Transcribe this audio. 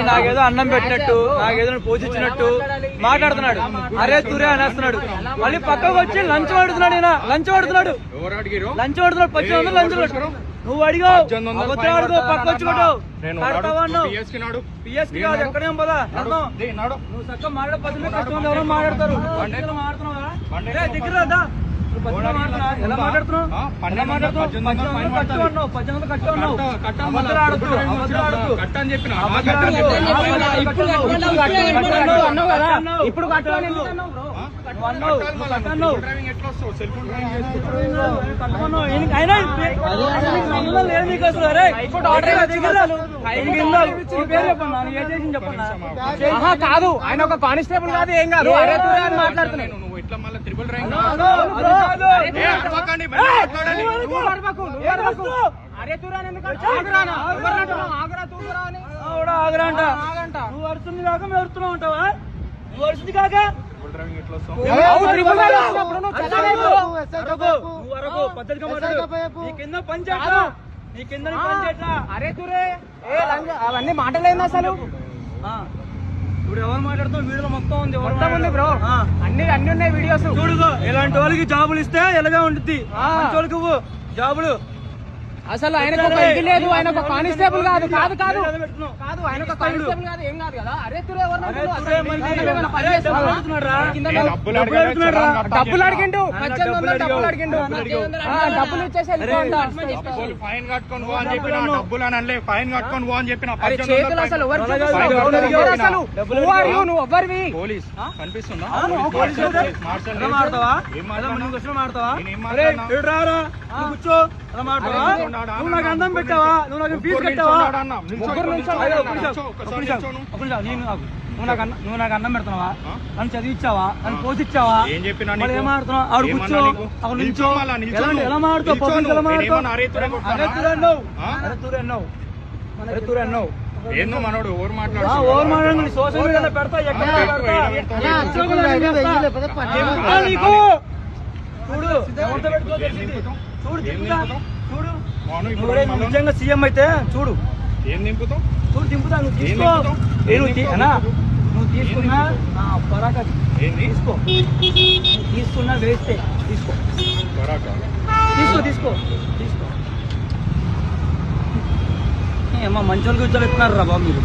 నాకేదో అన్నం పెట్టినట్టు నాకేదో పోజిచ్చినట్టు మాట్లాడుతున్నాడు. అరే తురే అనేస్తున్నాడు. మళ్ళీ పక్కకు వచ్చి లంచ్ పడుతున్నాడు. లంచ్ పడుతున్నాడు. లంచ్ పడుతున్నాడు. 1800 లంచ్. నువ్వు అడిగావు పక్క వచ్చి పిఎస్కి కాదు ఎక్కడేం పదా నువ్వు చక్కగా మాట్లాడే పద్ధతి కష్టం ఎవరో మాట్లాడతారు. దగ్గర రాదా ఎలా మాట్లాడుతున్నావు? 1800 కట్టు అన్నావు. ఇప్పుడు కాదు ఆయన ఒక కానిస్టేబుల్ కాదు ఏం కాదు మాట్లాడుతున్నాను. ఇట్లా మళ్ళీ త్రిబుల్ ర్యాంక్ నువ్వు అరుస్తుంది కాక మేము అరుస్తున్నావు ఉంటావా? నువ్వు అరుస్తుంది కాక అవన్నీ మాటలేదు అసలు. ఇప్పుడు ఎవరు మాట్లాడుతావు? వీడియో మొత్తం ఉంది బ్రో. అన్ని ఉన్నాయి వీడియోస్. చూడుగో ఇలాంటి వాళ్ళకి జాబులు ఇస్తే ఎలాగా ఉంటుంది. వాళ్ళకి జాబులు అసలు ఆయనకు ఒక ఇది లేదు. ఆయన ఒక కానిస్టేబుల్ కాదు. కాదు కాదు కాదు ఆయన ఒక కానిస్టేబుల్ కాదు. ఏం కాదు కదా. అరే తురే డబ్బులు అడిగిండు. 1800 డబ్బులు అడిగిండు. డబ్బులు ఇచ్చేసి ఫైన్ కట్టుకొని పో అని చెప్పిన. డబ్బులు అని అనలే. ఫైన్ కట్టుకొని పో అని చెప్పిన. చేతులు అసలు ఎవరు అసలు నువ్వు ఎవరివి? పోలీస్ కనిపిస్తుందా? కూర్చో నువ్వు నాకు అందం పెట్టావా? నువ్వు నాకు ఫీజు కట్టావా? నువ్వు నాకు అన్నం పెడుతున్నావా? నన్ను చదివిచ్చావా? నన్ను పోషిచ్చావా? ఏమాడుతున్నావు? ఆడు కూర్చో అక్కడ నిల్చో. ఎలా మాడుతావు? పబ్లిక్ ఎలా మాడుతావు? ఏందో మనోడు ఓవర్ మాట్లాడు. సోషల్ మీడియాలో పెడతా. చూడు నిజంగా సీఎం అయితే చూడు. ఏం దింపుతావు? చూడు దింపుతా. నువ్వు తీసుకో. నువ్వు తీసుకున్నా పరాకా తీసుకో. తీసుకున్నా వేస్తే తీసుకో. తీసుకో అమ్మా మంచి వాళ్ళు కూర్చోబెట్టున్నారు రా బాబు మీరు.